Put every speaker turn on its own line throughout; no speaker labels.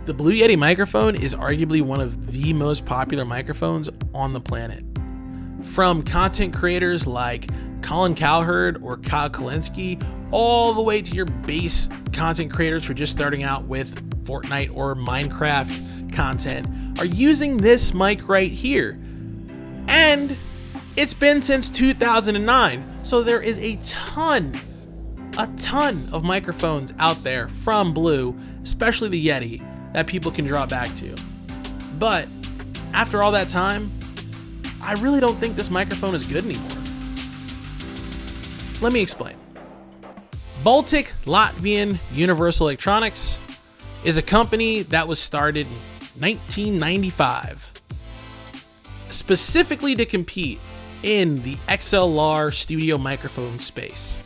The Blue Yeti microphone is arguably one of the most popular microphones on the planet. From content creators like Colin Cowherd or Kyle Kalinske, all the way to your base content creators who are just starting out with Fortnite or Minecraft content, are using this mic right here. And it's been since 2009, so there is a ton of microphones out there from Blue, especially the Yeti, that people can draw back to. But after all that time, I really don't think this microphone is good anymore. Let me explain. Baltic Latvian Universal Electronics is a company that was started in 1995, specifically to compete in the XLR studio microphone space.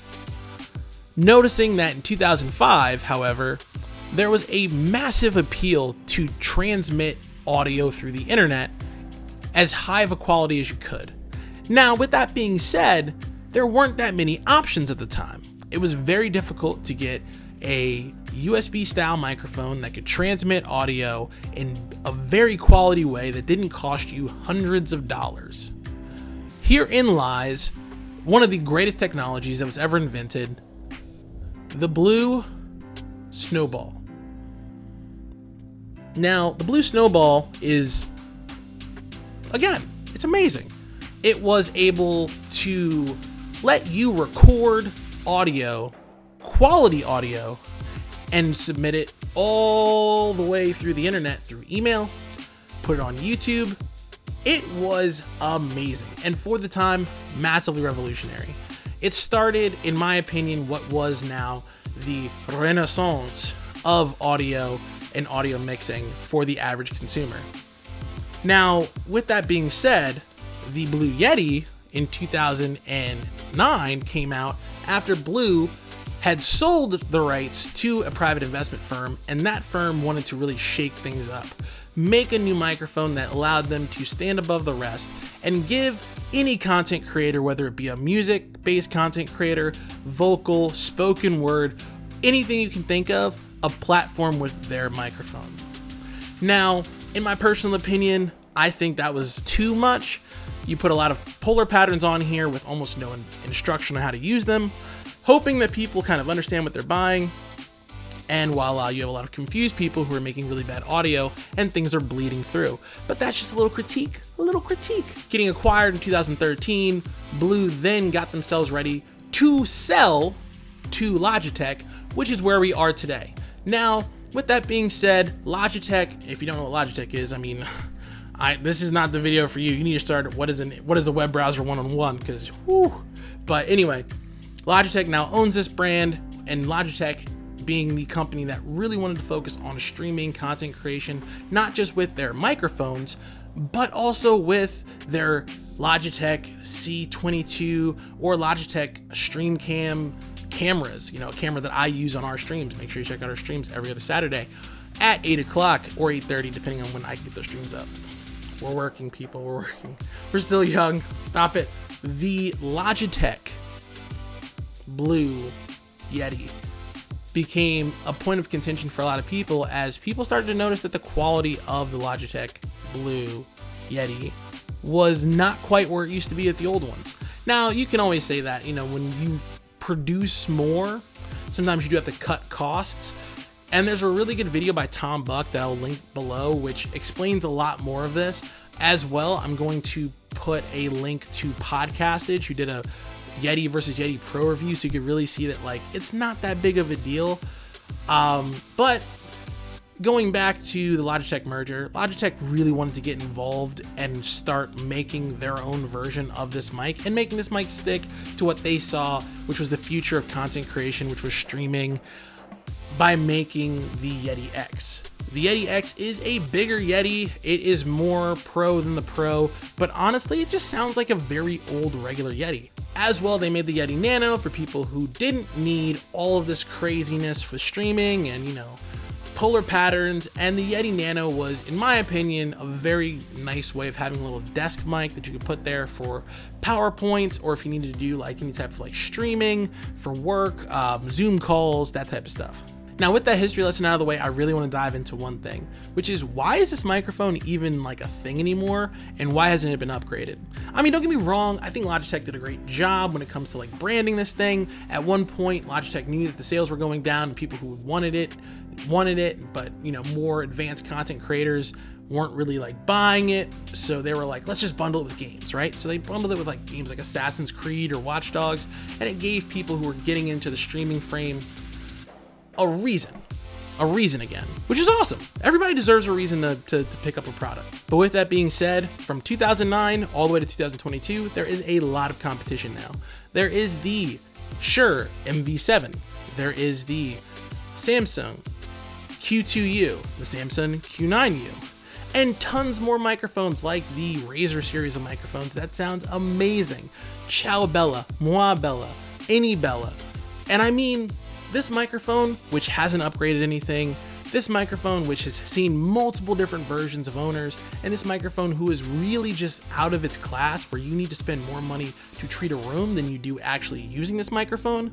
Noticing that in 2005, however, there was a massive appeal to transmit audio through the internet as high of a quality as you could. Now, with that being said, there weren't that many options at the time. It was very difficult to get a USB style microphone that could transmit audio in a very quality way that didn't cost you hundreds of dollars. Herein lies one of the greatest technologies that was ever invented, the Blue Snowball. Now, the Blue Snowball is, again, it's amazing. It was able to let you record audio, quality audio, and submit it all the way through the internet through email, put it on YouTube. It was amazing, and for the time, massively revolutionary. It started, in my opinion, what was now the renaissance of audio and audio mixing for the average consumer. Now, with that being said, the Blue Yeti in 2009 came out after Blue had sold the rights to a private investment firm, and that firm wanted to really shake things up, make a new microphone that allowed them to stand above the rest and give any content creator, whether it be a music-based content creator, vocal, spoken word, anything you can think of, a platform with their microphone. Now, in my personal opinion, I think that was too much. You put a lot of polar patterns on here with almost no instruction on how to use them, hoping that people kind of understand what they're buying. And voila, you have a lot of confused people who are making really bad audio and things are bleeding through. But that's just a little critique. Getting acquired in 2013, Blue then got themselves ready to sell to Logitech, which is where we are today. Now, with that being said, Logitech, if you don't know what Logitech is, I mean, this is not the video for you. You need to start what is a web browser 101, because But anyway, Logitech now owns this brand, and Logitech being the company that really wanted to focus on streaming content creation, not just with their microphones, but also with their Logitech C22 or Logitech StreamCam cameras, a camera that I use on our streams. Make sure you check out our streams every other Saturday at 8 o'clock or 8:30, depending on when I get those streams up. We're working, people, we're working. We're still young, stop it. The Logitech Blue Yeti became a point of contention for a lot of people as people started to notice that the quality of the Logitech Blue Yeti was not quite where it used to be at the old ones. Now, you can always say that, when you produce more, sometimes you do have to cut costs. And there's a really good video by Tom Buck that I'll link below, which explains a lot more of this. As well, I'm going to put a link to Podcastage, who did a Yeti versus Yeti Pro review, so you can really see that it's not that big of a deal. But going back to the Logitech merger, Logitech really wanted to get involved and start making their own version of this mic and making this mic stick to what they saw, which was the future of content creation, which was streaming, by making the Yeti X. The Yeti X is a bigger Yeti. It is more pro than the Pro, but honestly, it just sounds like a very old regular Yeti. As well, they made the Yeti Nano for people who didn't need all of this craziness for streaming and, polar patterns. And the Yeti Nano was, in my opinion, a very nice way of having a little desk mic that you could put there for PowerPoints, or if you needed to do any type of streaming for work, Zoom calls, that type of stuff. Now, with that history lesson out of the way, I really want to dive into one thing, which is, why is this microphone even like a thing anymore, and why hasn't it been upgraded? I mean, don't get me wrong, I think Logitech did a great job when it comes to like branding this thing. At one point, Logitech knew that the sales were going down and people who wanted it, but more advanced content creators weren't really like buying it, so they were like, let's just bundle it with games, right? So they bundled it with like games like Assassin's Creed or Watch Dogs, and it gave people who were getting into the streaming frame a reason again, which is awesome. Everybody deserves a reason to pick up a product. But with that being said, from 2009 all the way to 2022, there is a lot of competition now. There is the Shure MV7, there is the Samsung Q2U, the Samsung Q9U, and tons more microphones like the Razer series of microphones that sounds amazing. Ciao Bella, Moi Bella, Any Bella. And I mean, this microphone, which hasn't upgraded anything, this microphone which has seen multiple different versions of owners, and this microphone who is really just out of its class, where you need to spend more money to treat a room than you do actually using this microphone,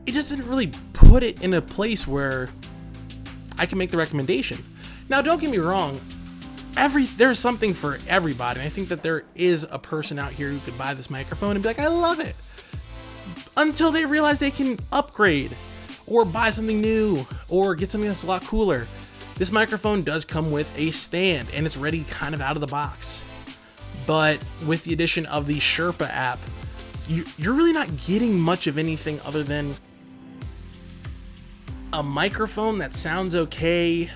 it doesn't really put it in a place where I can make the recommendation. Now, don't get me wrong, there's something for everybody. And I think that there is a person out here who could buy this microphone and be like, I love it, until they realize they can upgrade or buy something new or get something that's a lot cooler. This microphone does come with a stand and it's ready kind of out of the box. But with the addition of the Sherpa app, you're really not getting much of anything other than a microphone that sounds okay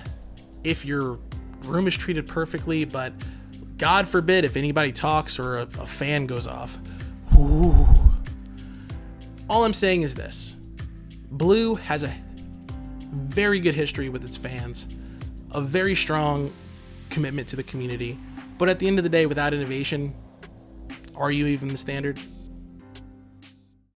if your room is treated perfectly, but God forbid if anybody talks or a fan goes off. Ooh. All I'm saying is this: Blue has a very good history with its fans, a very strong commitment to the community, but at the end of the day, without innovation, are you even the standard?